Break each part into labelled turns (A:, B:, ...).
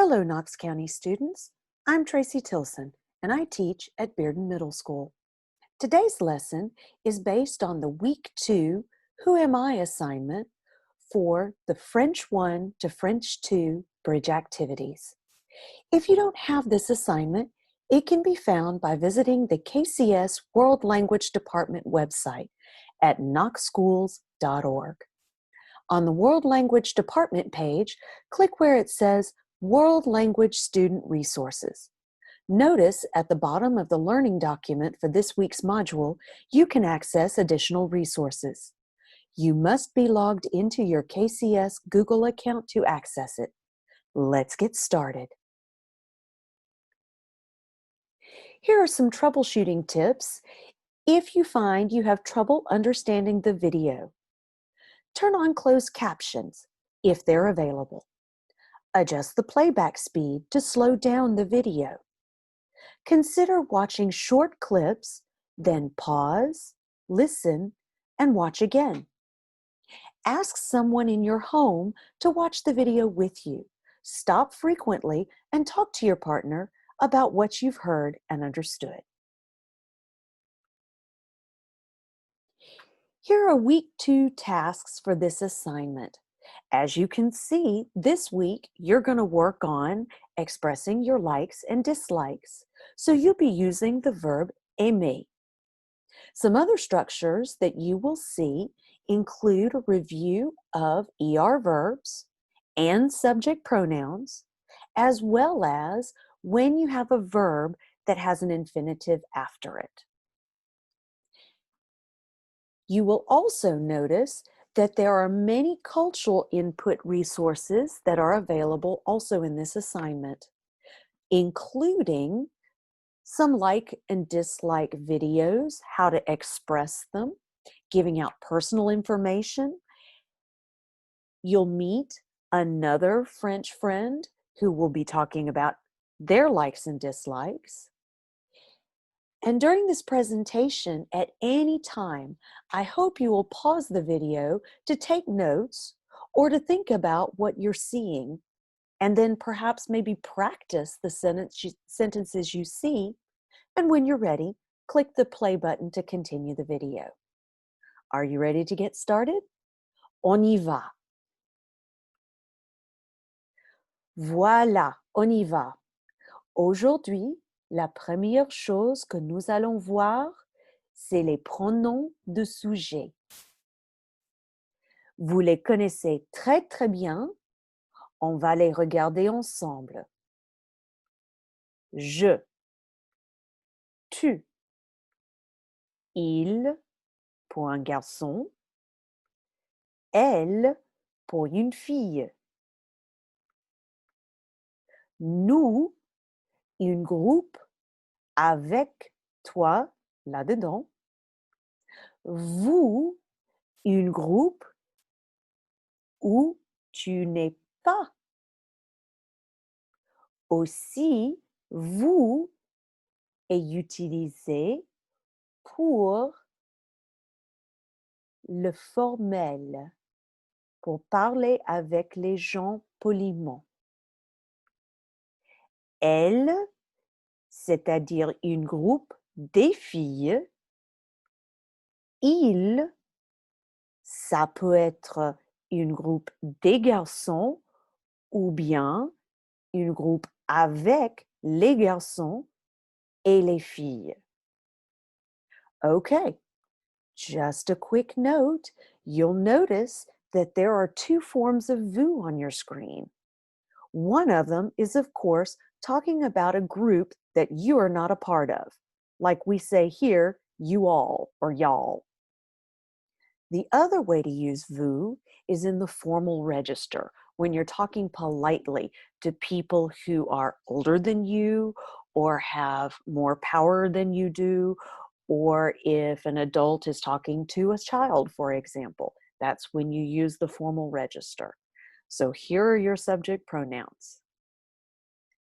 A: Hello, Knox County students. I'm Tracy Tilson, and I teach at Bearden Middle School. Today's lesson is based on the Week 2 Who Am I assignment for the French 1 to French 2 bridge activities. If you don't have this assignment, it can be found by visiting the KCS World Language Department website at knoxschools.org. On the World Language Department page, click where it says World Language Student Resources. Notice at the bottom of the learning document for this week's module, you can access additional resources. You must be logged into your KCS Google account to access it. Let's get started. Here are some troubleshooting tips if you find you have trouble understanding the video. Turn on closed captions if they're available. Adjust the playback speed to slow down the video. Consider watching short clips, then pause, listen, and watch again. Ask someone in your home to watch the video with you. Stop frequently and talk to your partner about what you've heard and understood. Here are Week 2 tasks for this assignment. As you can see, this week you're going to work on expressing your likes and dislikes. So you'll be using the verb aimer. Some other structures that you will see include a review of ER verbs and subject pronouns, as well as when you have a verb that has an infinitive after it. You will also notice that there are many cultural input resources that are available also in this assignment, including some like and dislike videos, how to express them, giving out personal information. You'll meet another French friend who will be talking about their likes and dislikes. And during this presentation, at any time, I hope you will pause the video to take notes or to think about what you're seeing, and then perhaps maybe practice the sentences you see. And when you're ready, click the play button to continue the video. Are you ready to get started? On y va. Voilà, on y va. Aujourd'hui, la première chose que nous allons voir, c'est les pronoms de sujet. Vous les connaissez très très bien. On va les regarder ensemble. Je, tu, il pour un garçon, elle pour une fille. Nous, un groupe avec toi là-dedans. Vous, un groupe où tu n'es pas. Aussi, vous est utilisé pour le formel, pour parler avec les gens poliment. Elle, c'est-à-dire un groupe des filles. Il, ça peut être un groupe des garçons ou bien un groupe avec les garçons et les filles. Okay, just a quick note. You'll notice that there are two forms of vous on your screen. One of them is, of course, talking about a group that you are not a part of. Like we say here, you all or y'all. The other way to use vous is in the formal register, when you're talking politely to people who are older than you or have more power than you do, or if an adult is talking to a child, for example. That's when you use the formal register. So here are your subject pronouns.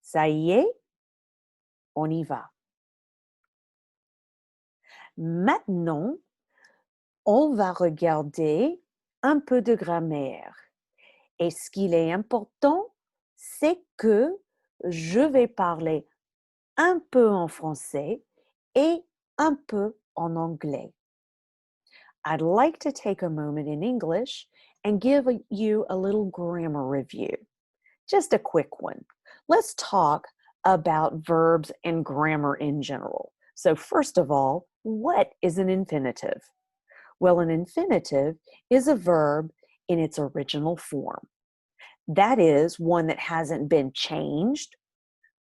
A: Ça y est, on y va. Maintenant, on va regarder un peu de grammaire. Est-ce qu'il est important c'est que je vais parler un peu en français et un peu en anglais. I'd like to take a moment in English and give you a little grammar review. Just a quick one. Let's talk about verbs and grammar in general. So first of all, what is an infinitive? Well, an infinitive is a verb in its original form. That is one that hasn't been changed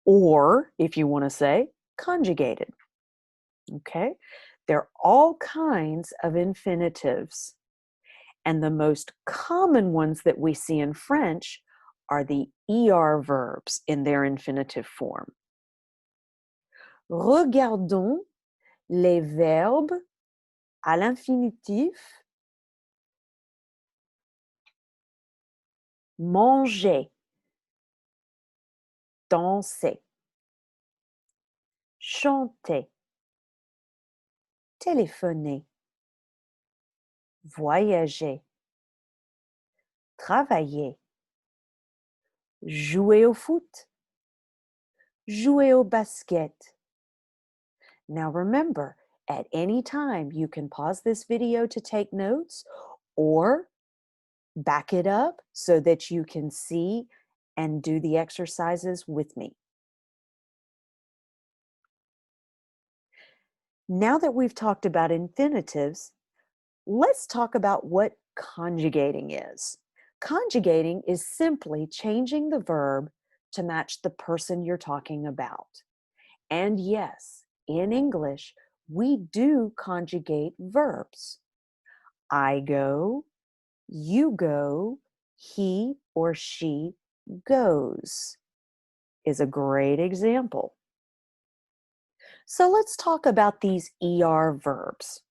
A: or, if you want to say, conjugated. Okay? There are all kinds of infinitives. And the most common ones that we see in French are the ER verbs in their infinitive form. Regardons les verbes à l'infinitif manger, danser, chanter, téléphoner, voyager, travailler, jouer au foot, jouer au basket. Now remember, at any time you can pause this video to take notes or back it up so that you can see and do the exercises with me. Now that we've talked about infinitives, let's talk about what conjugating is. Conjugating is simply changing the verb to match the person you're talking about. And yes, in English, we do conjugate verbs. I go, you go, he or she goes is a great example. So let's talk about these ER verbs.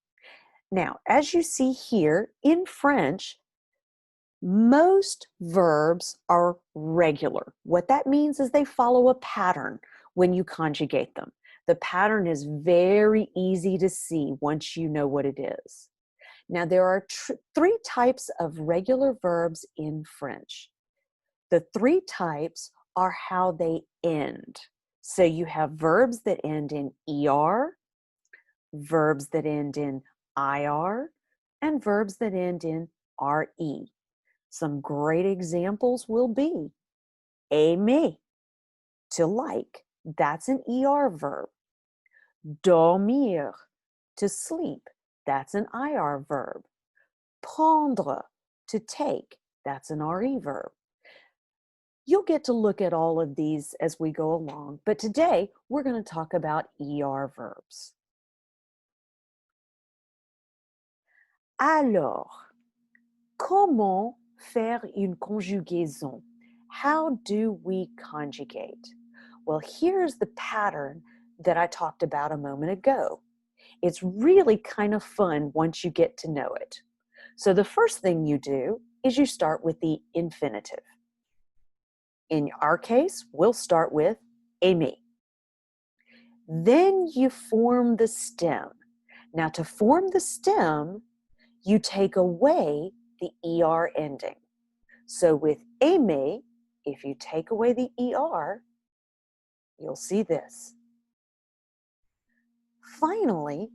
A: Now, as you see here in French, most verbs are regular. What that means is they follow a pattern when you conjugate them. The pattern is very easy to see once you know what it is. Now, there are three types of regular verbs in French. The three types are how they end. So you have verbs that end in ER, verbs that end in IR, and verbs that end in RE. Some great examples will be aimer, to like. That's an ER verb. Dormir, to sleep. That's an IR verb. Prendre, to take. That's an RE verb. You'll get to look at all of these as we go along, but today we're going to talk about ER verbs. Alors, comment faire une conjugaison? How do we conjugate? Well, here's the pattern that I talked about a moment ago. It's really kind of fun once you get to know it. So the first thing you do is you start with the infinitive. In our case, we'll start with aimer. Then you form the stem. Now, to form the stem, you take away the ER ending. So with aimer, if you take away the ER, you'll see this. Finally,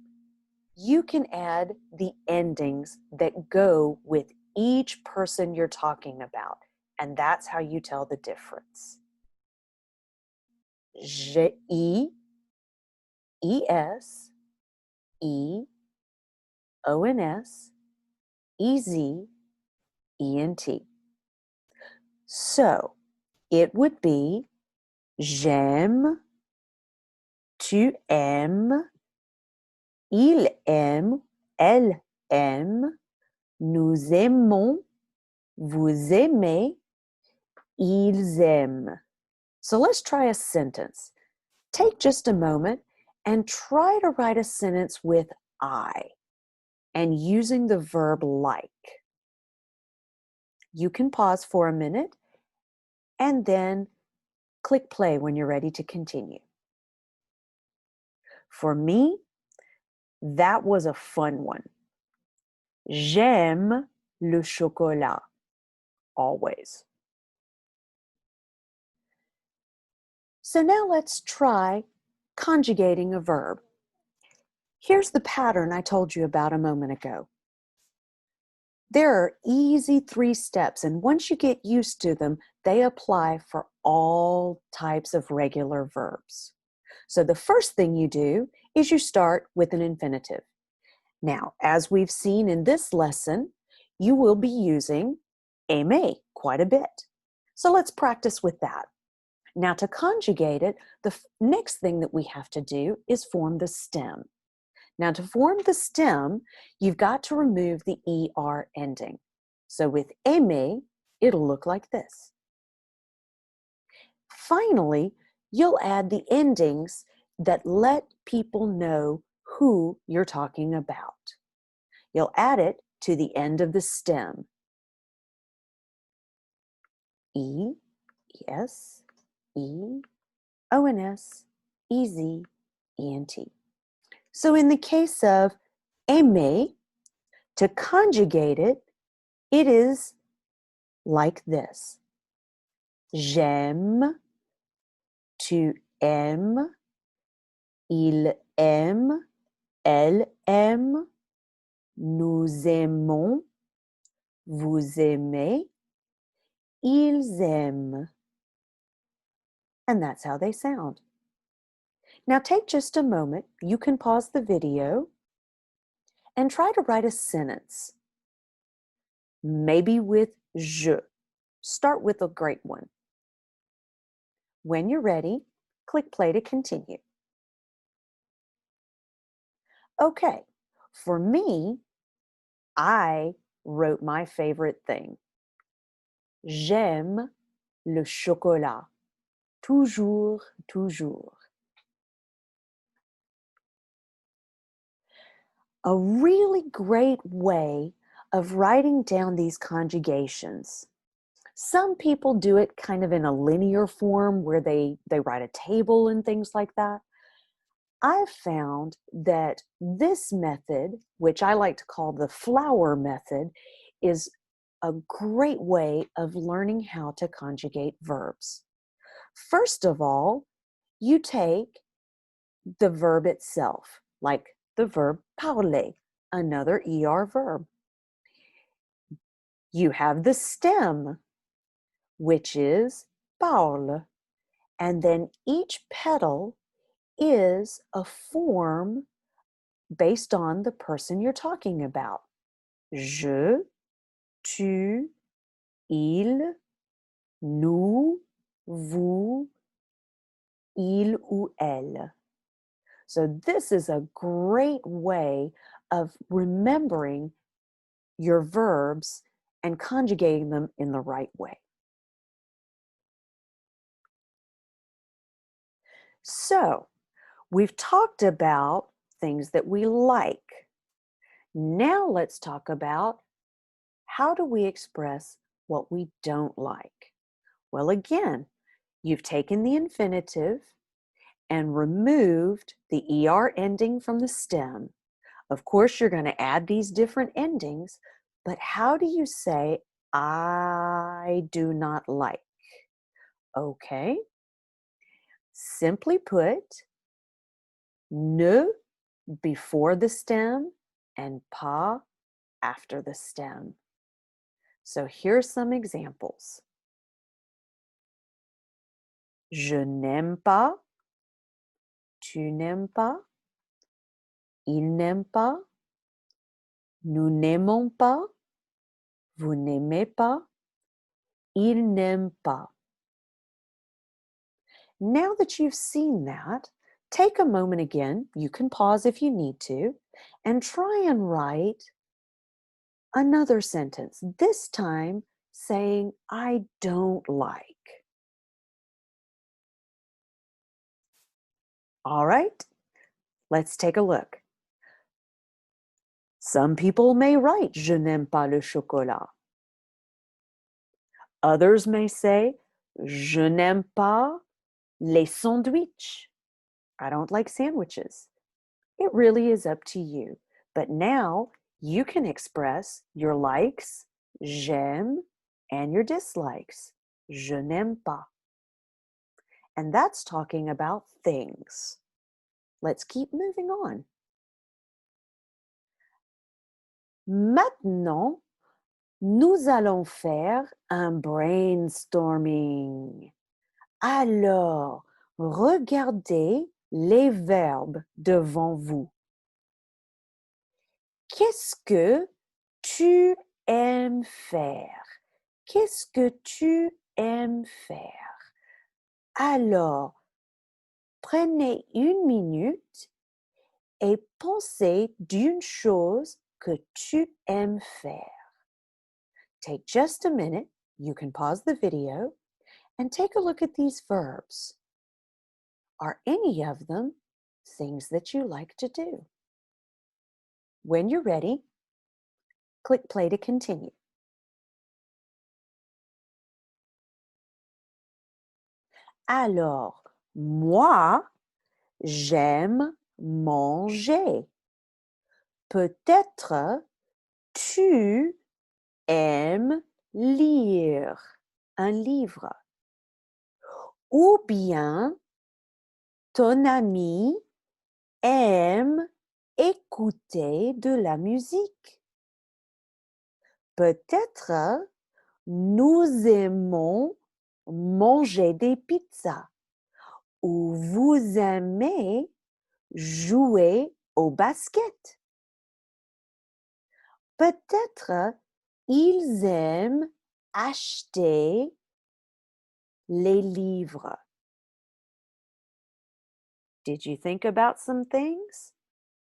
A: you can add the endings that go with each person you're talking about, and that's how you tell the difference. J-E, E-S, E-O-N-S, E-Z, E-N-T. So it would be j'aime, tu aimes, il aime, elle aime, nous aimons, vous aimez, ils aiment. So let's try a sentence. Take just a moment and try to write a sentence with I and using the verb like. You can pause for a minute and then click play when you're ready to continue. For me, that was a fun one. J'aime le chocolat, always. So now let's try conjugating a verb. Here's the pattern I told you about a moment ago. There are easy 3 steps, and once you get used to them, they apply for all types of regular verbs. So the first thing you do is you start with an infinitive. Now, as we've seen in this lesson, you will be using aimer quite a bit. So let's practice with that. Now, to conjugate it, the next thing that we have to do is form the stem. Now, to form the stem, you've got to remove the ER ending. So with aimer, it'll look like this. Finally, you'll add the endings that let people know who you're talking about. You'll add it to the end of the stem. E, ES, E, ONS, EZ, ENT. So in the case of aimer, to conjugate it, it is like this. J'aime, tu aimes, il aime, elle aime, nous aimons, vous aimez, ils aiment. And that's how they sound. Now take just a moment. You can pause the video and try to write a sentence. Maybe with je. Start with a great one. When you're ready, click play to continue. Okay, for me, I wrote my favorite thing. J'aime le chocolat. Toujours, toujours. A really great way of writing down these conjugations. Some people do it kind of in a linear form where they write a table and things like that. I've found that this method, which I like to call the flower method, is a great way of learning how to conjugate verbs. First of all, you take the verb itself, like the verb parler, another ER verb. You have the stem, which is parle, and then each petal is a form based on the person you're talking about. Je, tu, il, nous, vous, il ou elle. So this is a great way of remembering your verbs and conjugating them in the right way. So we've talked about things that we like. Now let's talk about how do we express what we don't like. Well, again, you've taken the infinitive and removed the ER ending from the stem. Of course, you're going to add these different endings, but how do you say, I do not like? Okay. Simply put, ne before the stem and pas after the stem. So here's some examples. Je n'aime pas, tu n'aimes pas, il n'aime pas, nous n'aimons pas, vous n'aimez pas, il n'aime pas. Now that you've seen that, take a moment again, you can pause if you need to, and try and write another sentence, this time saying, I don't like. All right, let's take a look. Some people may write, je n'aime pas le chocolat. Others may say, je n'aime pas les sandwichs. I don't like sandwiches. It really is up to you. But now you can express your likes, j'aime, and your dislikes, je n'aime pas. and that's talking about things. Let's keep moving on. Maintenant, nous allons faire un brainstorming. Alors, regardez les verbes devant vous. Qu'est-ce que tu aimes faire? Qu'est-ce que tu aimes faire? Alors, prenez une minute et pensez d'une chose que tu aimes faire. Take just a minute. You can pause the video and take a look at these verbs. Are any of them things that you like to do? When you're ready, click play to continue. Alors, moi, j'aime manger. Peut-être tu aimes lire un livre. Ou bien ton ami aime écouter de la musique. Peut-être nous aimons manger des pizzas ou vous aimez jouer au basket. Peut-être ils aiment acheter les livres. Did you think about some things?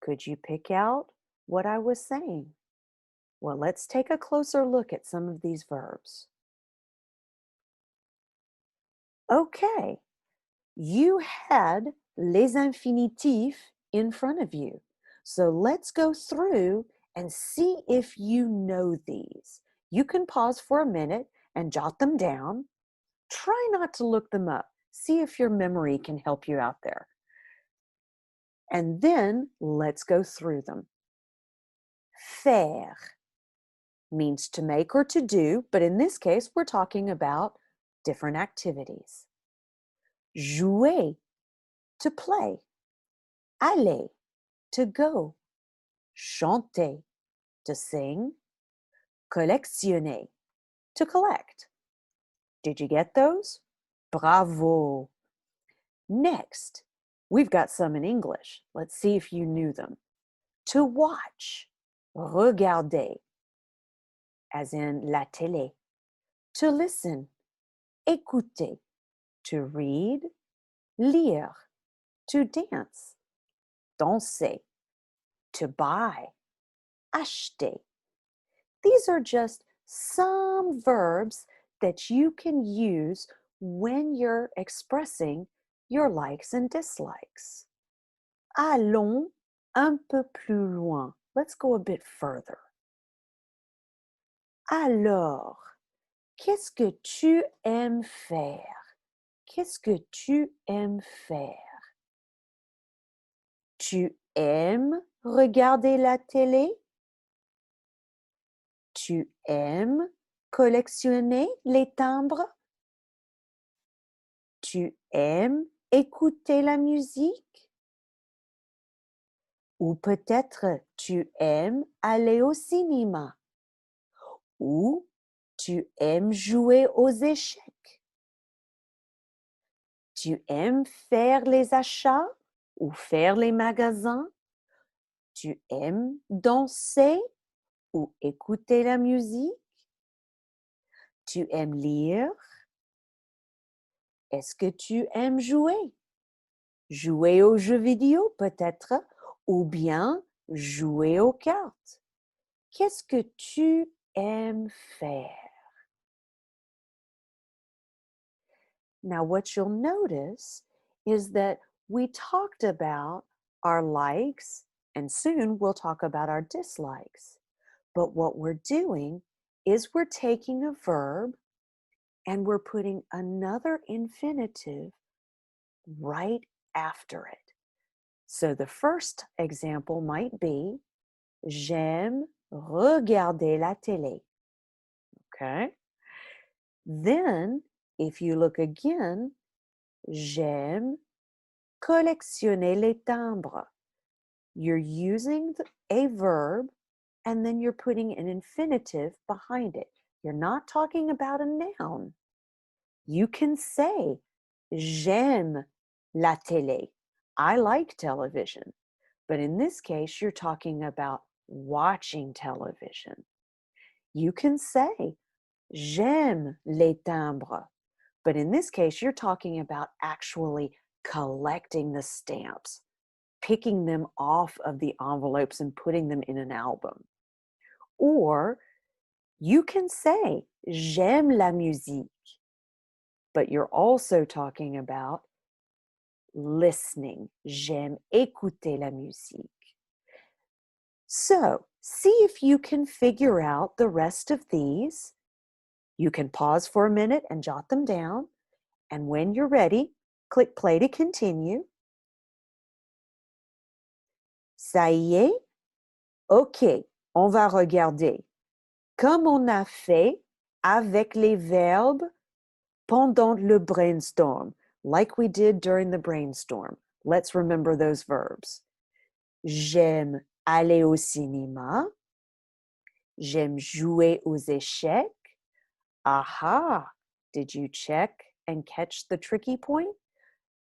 A: Could you pick out what I was saying? Well, let's take a closer look at some of these verbs. Okay, you had les infinitifs in front of you. So let's go through and see if you know these. You can pause for a minute and jot them down. Try not to look them up. See if your memory can help you out there. And then let's go through them. Faire means to make or to do, but in this case, we're talking about different activities. Jouer, to play. Aller, to go. Chanter, to sing. Collectionner, to collect. Did you get those? Bravo! Next, we've got some in English. Let's see if you knew them. To watch, regarder, as in la télé. To listen, écouter. To read, lire. To dance, danser. To buy, acheter. These are just some verbs that you can use when you're expressing your likes and dislikes. Allons un peu plus loin. Let's go a bit further. Alors, qu'est-ce que tu aimes faire? Qu'est-ce que tu aimes faire? Tu aimes regarder la télé? Tu aimes collectionner les timbres? Tu aimes écouter la musique? Ou peut-être tu aimes aller au cinéma? Ou tu aimes jouer aux échecs? Tu aimes faire les achats ou faire les magasins? Tu aimes danser ou écouter la musique? Tu aimes lire? Est-ce que tu aimes jouer? Jouer aux jeux vidéo peut-être, ou bien jouer aux cartes. Qu'est-ce que tu aimes faire? Now, what you'll notice is that we talked about our likes, and soon we'll talk about our dislikes. But what we're doing is we're taking a verb and we're putting another infinitive right after it. So the first example might be, j'aime regarder la télé. Okay? Then, if you look again, J'aime collectionner les timbres. You're using a verb and then you're putting an infinitive behind it. You're not talking about a noun. You can say, j'aime la télé. I like television. But in this case, you're talking about watching television. You can say, j'aime les timbres. But in this case, you're talking about actually collecting the stamps, picking them off of the envelopes and putting them in an album. Or you can say, j'aime la musique. But you're also talking about listening. J'aime écouter la musique. So, see if you can figure out the rest of these. You can pause for a minute and jot them down. And when you're ready, click play to continue. Ça y est? OK, on va regarder. Comme on a fait avec les verbes pendant le brainstorm, like we did during the brainstorm. Let's remember those verbs. J'aime aller au cinéma. J'aime jouer aux échecs. Aha! Did you check and catch the tricky point?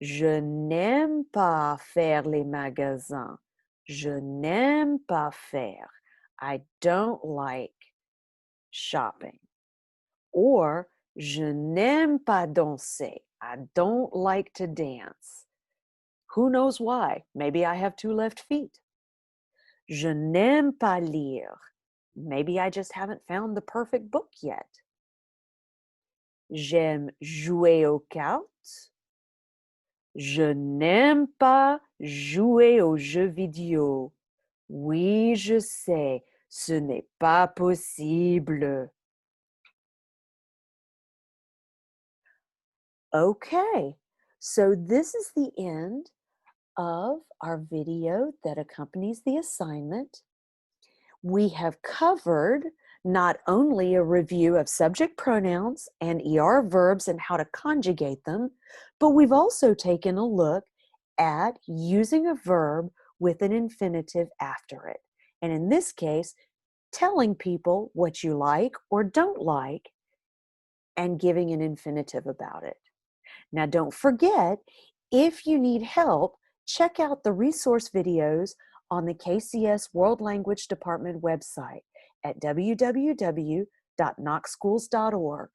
A: Je n'aime pas faire les magasins. Je n'aime pas faire. I don't like shopping. Or, je n'aime pas danser. I don't like to dance. Who knows why? Maybe I have two left feet. Je n'aime pas lire. Maybe I just haven't found the perfect book yet. J'aime jouer aux cartes. Je n'aime pas jouer aux jeux vidéo. Oui, je sais, ce n'est pas possible. Okay, so this is the end of our video that accompanies the assignment. We have covered not only a review of subject pronouns and ER verbs and how to conjugate them, but we've also taken a look at using a verb with an infinitive after it. And in this case, telling people what you like or don't like and giving an infinitive about it. Now, don't forget, if you need help, check out the resource videos on the KCS World Language Department website at www.knoxschools.org.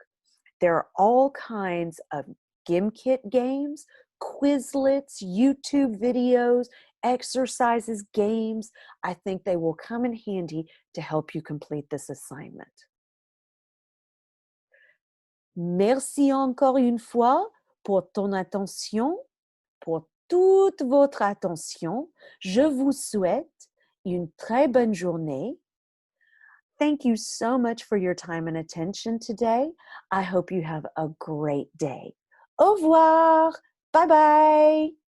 A: There are all kinds of GimKit games, Quizlets, YouTube videos, exercises, games. I think they will come in handy to help you complete this assignment. Merci encore une fois pour ton attention, pour toute votre attention. Je vous souhaite une très bonne journée. Thank you so much for your time and attention today. I hope you have a great day. Au revoir. Bye-bye.